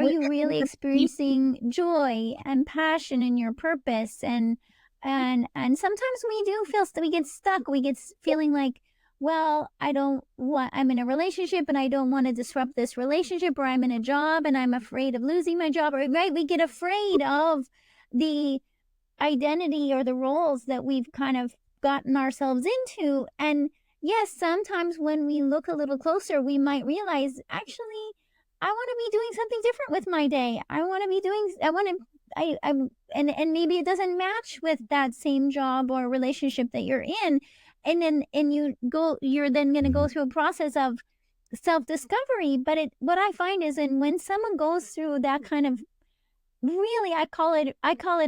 you really experiencing joy and passion in your purpose? And sometimes we get stuck. We get feeling like, well, I'm in a relationship and I don't want to disrupt this relationship, or I'm in a job and I'm afraid of losing my job, right? We get afraid of the identity or the roles that we've kind of gotten ourselves into. And yes, sometimes when we look a little closer, we might realize, actually, I want to be doing something different with my day. And maybe it doesn't match with that same job or relationship that you're in. And you're then going to go through a process of self-discovery. But what I find is, when someone goes through that kind of, really, I call it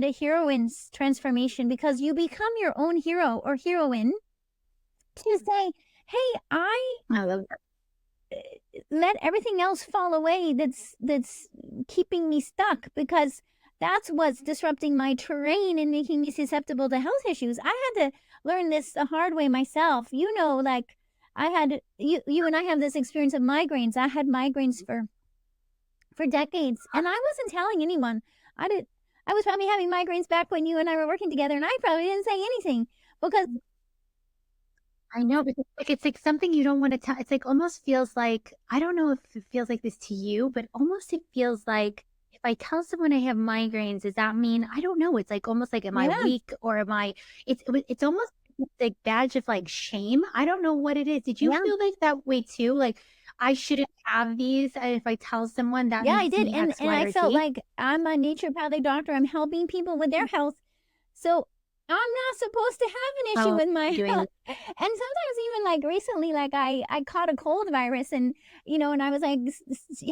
a heroine's transformation, because you become your own hero or heroine to say, hey, I love that. Let everything else fall away that's keeping me stuck, because that's what's disrupting my terrain and making me susceptible to health issues. I had to learn this the hard way myself. Like I had, you and I have this experience of migraines. I had migraines for decades, and I wasn't telling anyone. I was probably having migraines back when you and I were working together, and I probably didn't say anything, because I know, because it's like something you don't want to tell. It's like almost feels like, I don't know if it feels like this to you, but almost it feels like, if I tell someone I have migraines, does that mean, I don't know, it's like almost like, am I weak, or am I, it's almost like badge of like shame. I don't know what it is. Did you feel like that way too? Like, I shouldn't have these, and if I tell someone that, I did, and I felt like I'm a naturopathic doctor. I'm helping people with their health, so I'm not supposed to have an issue with my health. And sometimes even like recently, like I caught a cold virus, and and I was like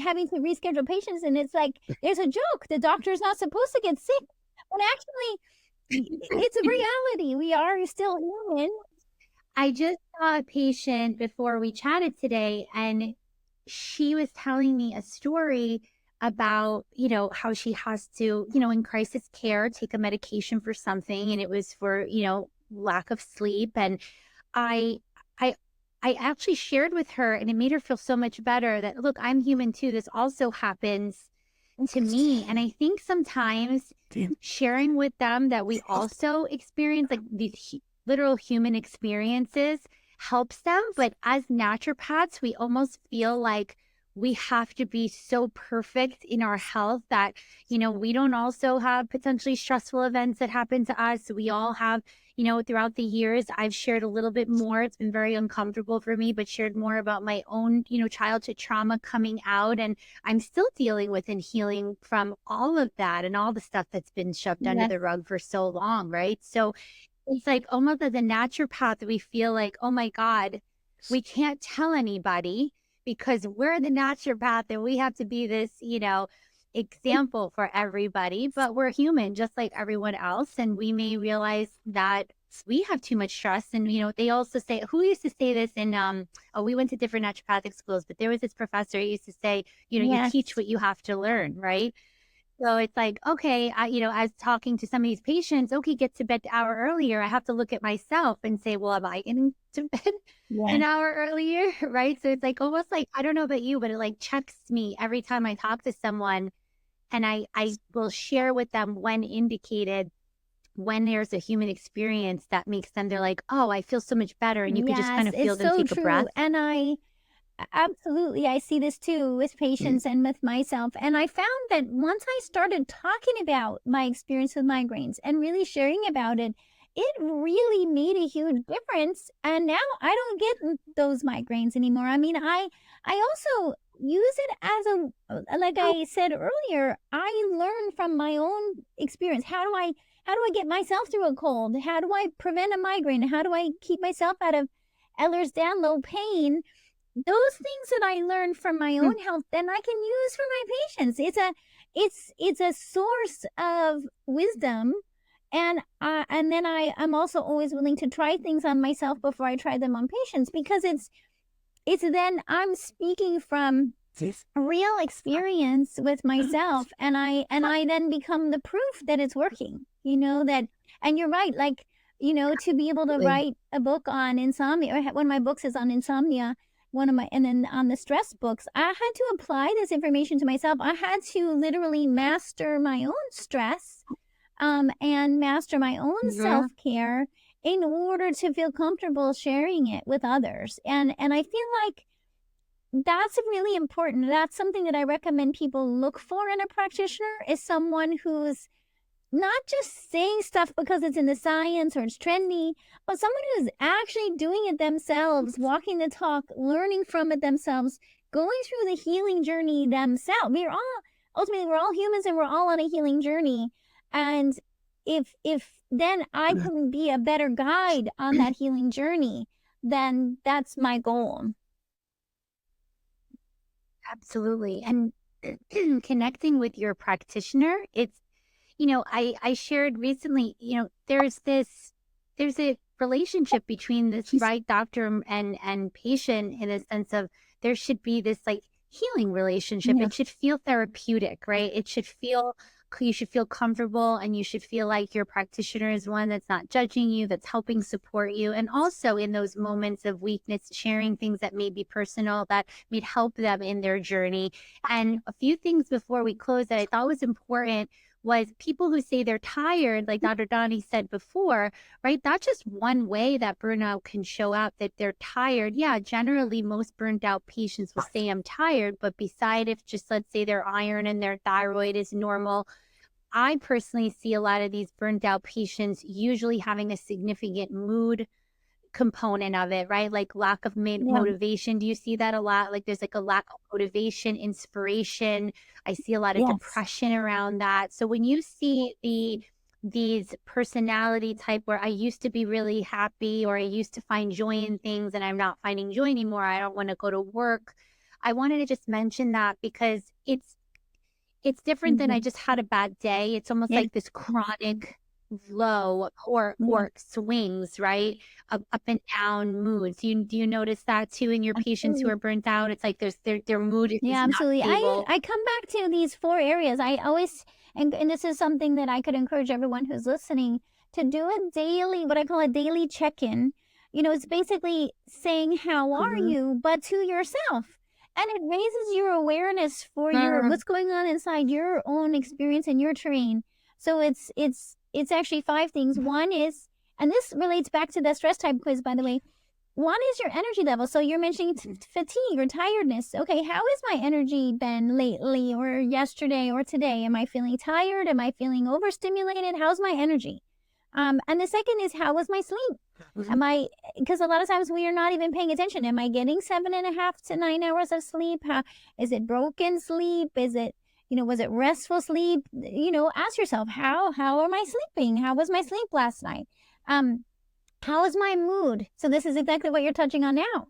having to reschedule patients, and it's like, there's a joke, the doctor's not supposed to get sick, but actually it's a reality. We are still human. I just saw a patient before we chatted today, and she was telling me a story about, how she has to, in crisis care, take a medication for something, and it was for, lack of sleep. And I actually shared with her, and it made her feel so much better that, look, I'm human too. This also happens to me. And I think sometimes sharing with them that we also experience like these literal human experiences helps them. But as naturopaths, we almost feel like we have to be so perfect in our health that, you know, we don't also have potentially stressful events that happen to us. We all have, you know, throughout the years, I've shared a little bit more. It's been very uncomfortable for me, but shared more about my own, you know, childhood trauma coming out. And I'm still dealing with and healing from all of that and all the stuff that's been shoved under Yes. the rug for so long, right? So it's like almost as a naturopath, we feel like, oh my God, we can't tell anybody because we're the naturopath and we have to be this, you know, example for everybody, but we're human just like everyone else. And we may realize that we have too much stress. And, you know, they also say, who used to say this in, we went to different naturopathic schools, but there was this professor who used to say, you know, you teach what you have to learn, right? So it's like, okay, you know, as talking to some of these patients, okay, get to bed an hour earlier. I have to look at myself and say, well, am I getting to bed an hour earlier? Right. So it's like almost like, I don't know about you, but it like checks me every time I talk to someone, and I will share with them when indicated, when there's a human experience that makes them, they're like, oh, I feel so much better. And you could just kind of feel it's them so take a breath. true. And absolutely, I see this too with patients and with myself. And I found that once I started talking about my experience with migraines and really sharing about it, it really made a huge difference. And now I don't get those migraines anymore. I mean, I also use it as like I said earlier, I learn from my own experience. How do I get myself through a cold? How do I prevent a migraine? How do I keep myself out of Ehlers-Danlos pain? Those things that I learned from my own health, then I can use for my patients. It's a source of wisdom. And then I'm also always willing to try things on myself before I try them on patients, because it's then I'm speaking from real experience with myself, and I then become the proof that it's working, you know, that. And you're right, like, you know, to be able to write a book on insomnia, or one of my books is on insomnia, and then on the stress books, I had to apply this information to myself. I had to literally master my own stress, and master my own self-care in order to feel comfortable sharing it with others. And I feel like that's really important. That's something that I recommend people look for in a practitioner, is someone who's not just saying stuff because it's in the science or it's trendy, but someone who's actually doing it themselves, walking the talk, learning from it themselves, going through the healing journey themselves. We're all humans, and we're all on a healing journey. And if then I can be a better guide on that healing journey, then that's my goal. Absolutely. And connecting with your practitioner, it's, you know, I shared recently, you know, there's a relationship between this right doctor and patient, in a sense of there should be this like healing relationship. It should feel therapeutic, right? You should feel comfortable, and you should feel like your practitioner is one that's not judging you, that's helping support you. And also in those moments of weakness, sharing things that may be personal that may help them in their journey. And a few things before we close that I thought was important was people who say they're tired, like Dr. Doni said before, right? That's just one way that burnout can show up, that they're tired. Yeah, generally most burnt out patients will say I'm tired, but beside, if just let's say their iron and their thyroid is normal, I personally see a lot of these burnt out patients usually having a significant mood component of it, right? Like lack of motivation. Do you see that a lot? Like there's like a lack of motivation, inspiration. I see a lot of depression around that. So when you see these personality type where I used to be really happy, or I used to find joy in things and I'm not finding joy anymore, I don't want to go to work, I wanted to just mention that because it's different than I just had a bad day. It's almost like this chronic low or swings, right? Up and down moods. Do you notice that too in your patients who are burnt out? It's like their mood is absolutely. not stable. I come back to these 4 areas. I always, and this is something that I could encourage everyone who's listening to do a daily, what I call a daily check-in. You know, it's basically saying, how are you, but to yourself. And it raises your awareness for your what's going on inside your own experience and your terrain. So it's actually 5 things. One is, and this relates back to the stress type quiz, by the way, What is your energy level? So you're mentioning fatigue or tiredness. Okay, how has my energy been lately or yesterday or today? Am I feeling tired? Am I feeling overstimulated? How's my energy? And the second is, how was my sleep? Because a lot of times we are not even paying attention. Am I getting 7.5 to 9 hours of sleep? Is it broken sleep? Is it, was it restful sleep? Ask yourself, how am I sleeping? How was my sleep last night? How is my mood? So this is exactly what you're touching on now.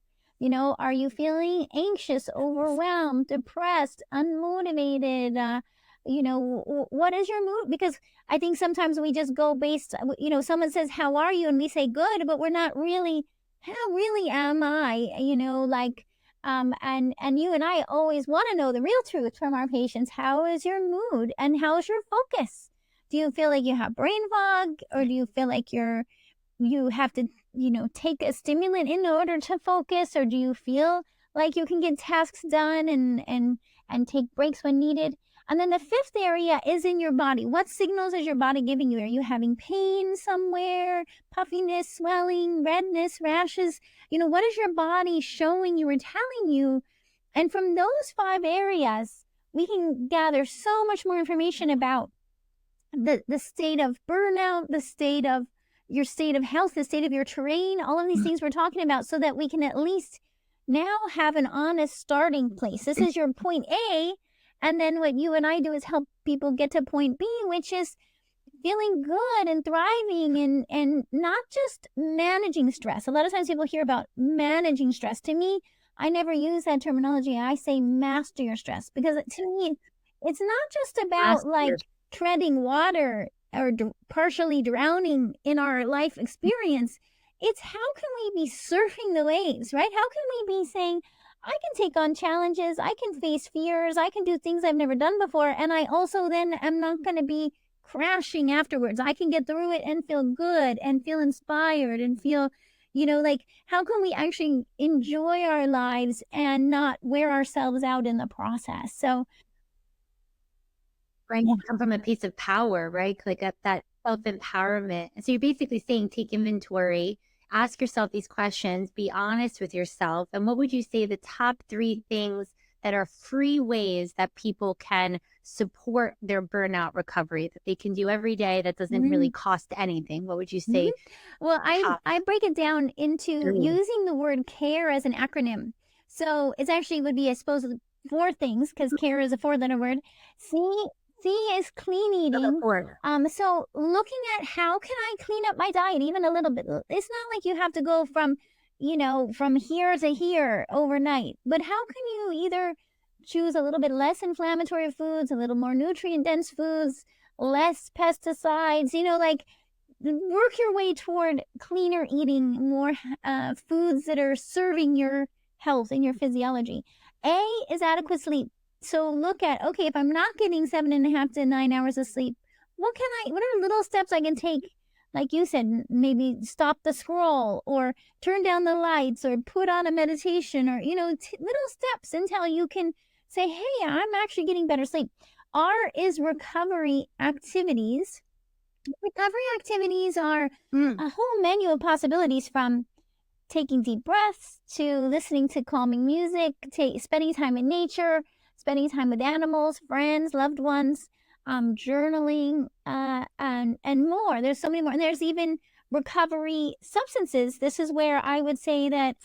Are you feeling anxious, overwhelmed, depressed, unmotivated? What is your mood? Because I think sometimes we just go based, someone says, how are you? And we say good, but we're not really, how really am I? And you and I always want to know the real truth from our patients. How is your mood and how is your focus? Do you feel like you have brain fog, or do you feel like you have to, take a stimulant in order to focus, or do you feel like you can get tasks done and take breaks when needed? And then the fifth area is in your body. What signals is your body giving you? Are you having pain somewhere, puffiness, swelling, redness, rashes? What is your body showing you or telling you? And from those 5 areas, we can gather so much more information about the state of burnout, the state of your state of health, the state of your terrain, all of these things we're talking about, so that we can at least now have an honest starting place. This is your point A. And then what you and I do is help people get to point B, which is feeling good and thriving and not just managing stress. A lot of times people hear about managing stress. To me, I never use that terminology. I say master your stress, because to me, it's not just about treading water or partially drowning in our life experience. It's how can we be surfing the waves, right? How can we be saying, I can take on challenges, I can face fears, I can do things I've never done before, and I also then am not going to be crashing afterwards. I can get through it and feel good and feel inspired and feel, how can we actually enjoy our lives and not wear ourselves out in the process? So right, come from a place of power, right? Like that self-empowerment. And so you're basically saying, take inventory, ask yourself these questions, be honest with yourself. And what would you say the top 3 things that are free ways that people can support their burnout recovery, that they can do every day that doesn't really cost anything? What would you say? Well, I break it down into using the word CARE as an acronym. So it actually would be, I suppose, 4 things, because CARE is a 4-letter word. C is clean eating. So looking at how can I clean up my diet even a little bit. It's not like you have to go from here to here overnight, but how can you either choose a little bit less inflammatory foods, a little more nutrient dense foods, less pesticides, work your way toward cleaner eating, more foods that are serving your health and your physiology. A is adequate sleep. So look at, okay, if I'm not getting 7.5 to 9 hours of sleep, what are little steps I can take? Like you said, maybe stop the scroll, or turn down the lights, or put on a meditation, or, little steps until you can say, hey, I'm actually getting better sleep. R is recovery activities. Recovery activities are a whole menu of possibilities, from taking deep breaths to listening to calming music, spending time in nature, spending time with animals, friends, loved ones, journaling, and more. There's so many more. And there's even recovery substances. This is where I would say that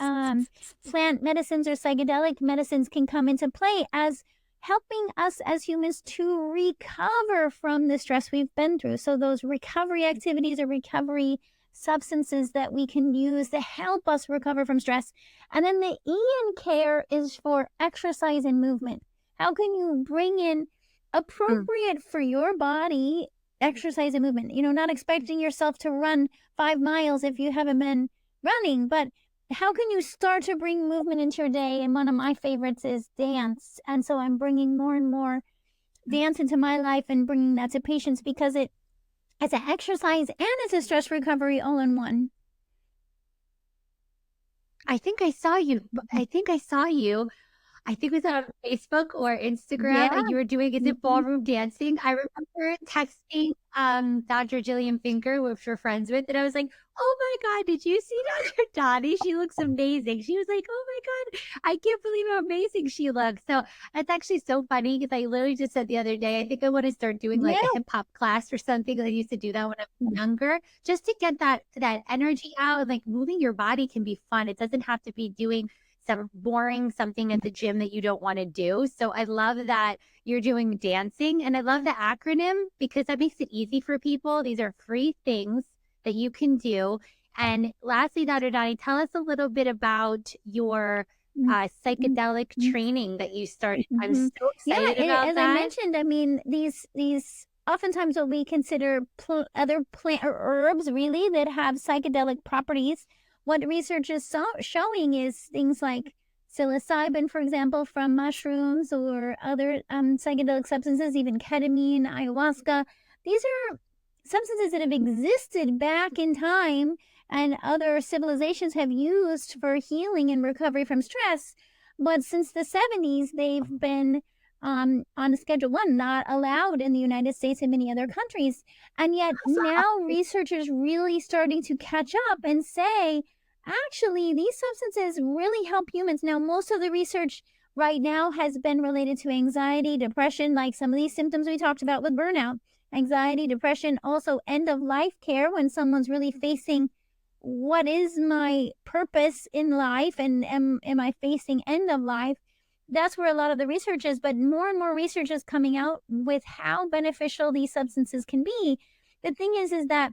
plant medicines or psychedelic medicines can come into play as helping us as humans to recover from the stress we've been through. So those recovery activities or recovery substances that we can use to help us recover from stress. And then the E in CARE is for exercise and movement. How can you bring in appropriate for your body exercise and movement? Not expecting yourself to run 5 miles if you haven't been running, but how can you start to bring movement into your day? And one of my favorites is dance. And so I'm bringing more and more dance into my life and bringing that to patients, because it's an exercise and it's a stress recovery all in one. I think I saw you. I think it was on Facebook or Instagram, Yeah. and you were doing, is it ballroom dancing? I remember texting Dr. Jillian Finker, which we're friends with, and I was like, oh my God, did you see Dr. Dottie? She looks amazing. She was like, oh my God, I can't believe how amazing she looks. So it's actually so funny because I literally just said the other day, I think I want to start doing like a hip hop class or something. I used to do that when I was younger, just to get that energy out. Like moving your body can be fun. It doesn't have to be doing some boring something at the gym that you don't want to do. So I love that you're doing dancing, and I love the acronym because that makes it easy for people. These are free things that you can do. And lastly, Dr. Donnie, tell us a little bit about your psychedelic training that you started. I'm so excited about as that. I mentioned, I mean, these oftentimes what we consider other plant or herbs really that have psychedelic properties. What research is showing is things like psilocybin, for example, from mushrooms, or other psychedelic substances, even ketamine, ayahuasca. These are substances that have existed back in time and other civilizations have used for healing and recovery from stress. But since the 70s, they've been on Schedule 1, not allowed in the United States and many other countries. And yet now researchers really starting to catch up and say, actually, these substances really help humans. Now, most of the research right now has been related to anxiety, depression, like some of these symptoms we talked about with burnout, anxiety, depression, also end of life care when someone's really facing what is my purpose in life, and am I facing end of life? That's where a lot of the research is, but more and more research is coming out with how beneficial these substances can be. The thing is that,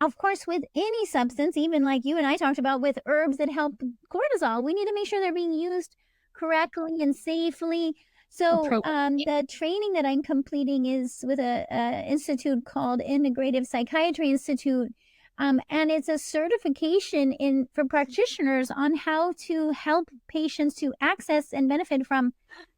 of course, with any substance, even like you and I talked about with herbs that help cortisol, we need to make sure they're being used correctly and safely. So the training that I'm completing is with a institute called Integrative Psychiatry Institute. And it's a certification for practitioners on how to help patients to access and benefit from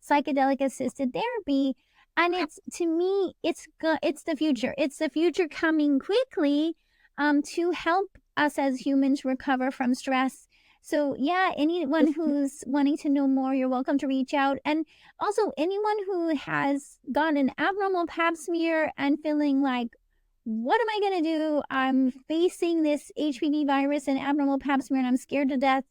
psychedelic assisted therapy. And to me, it's the future. It's the future coming quickly to help us as humans recover from stress. So yeah, anyone who's wanting to know more, you're welcome to reach out. And also anyone who has got an abnormal pap smear and feeling like, what am I going to do? I'm facing this HPV virus and abnormal pap smear and I'm scared to death.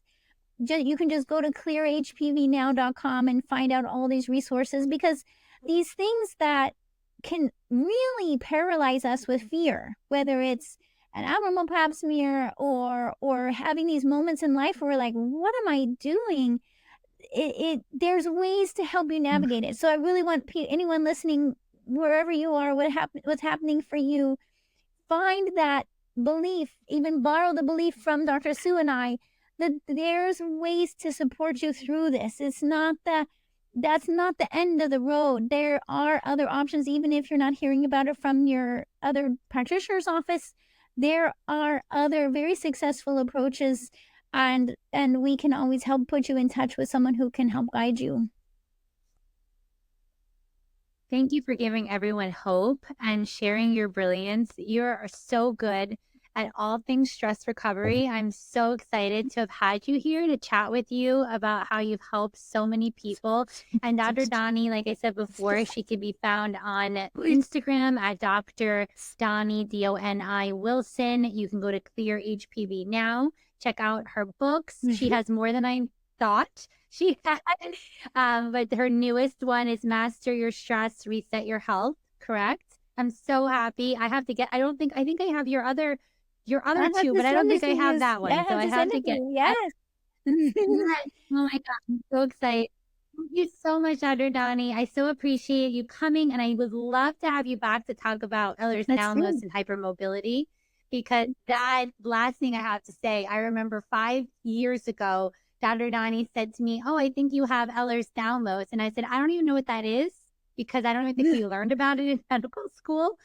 You can just go to clearhpvnow.com and find out all these resources, because these things that can really paralyze us with fear, whether it's an abnormal pap smear or having these moments in life where we're like, what am I doing? There's ways to help you navigate it. So I really want anyone listening, wherever you are, what's happening for you, find that belief, even borrow the belief from Dr. Sue and I, that there's ways to support you through this. That's not the end of the road. There are other options, even if you're not hearing about it from your other practitioner's office. There are other very successful approaches, and we can always help put you in touch with someone who can help guide you. Thank you for giving everyone hope and sharing your brilliance. You are so good at all things stress recovery. I'm so excited to have had you here to chat with you about how you've helped so many people. And Dr. Doni, like I said before, she can be found on Instagram at Dr. Doni, Doni Wilson. You can go to Clear HPV Now, check out her books. She has more than I thought she had. But her newest one is Master Your Stress, Reset Your Health, correct? I'm so happy. I think I have your other two, but I don't think I have that one. So I have to get. Yes. Oh my God, I'm so excited. Thank you so much, Dr. Doni. I so appreciate you coming, and I would love to have you back to talk about Ehlers-Danlos and hypermobility, because that last thing I have to say, I remember 5 years ago, Dr. Doni said to me, oh, I think you have Ehlers-Danlos. And I said, I don't even know what that is, because I don't even think we learned about it in medical school.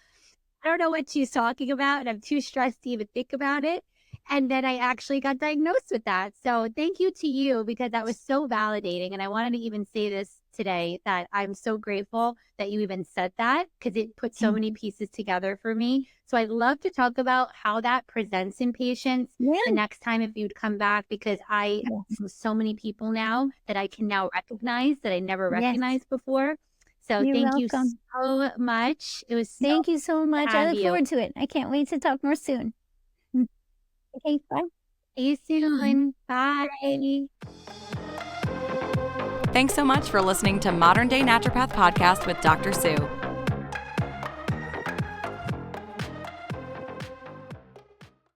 I don't know what she's talking about, and I'm too stressed to even think about it. And then I actually got diagnosed with that. So thank you to you, because that was so validating. And I wanted to even say this today, that I'm so grateful that you even said that, because it put so many pieces together for me. So I'd love to talk about how that presents in patients the next time if you'd come back, because I have so many people now that I can now recognize that I never recognized before. So You're thank you welcome. so much. It was Thank you so much. I have look you. forward to it. I can't wait to talk more soon. Okay, bye. See you soon. Bye. Thanks so much for listening to Modern Day Naturopath Podcast with Dr. Sue.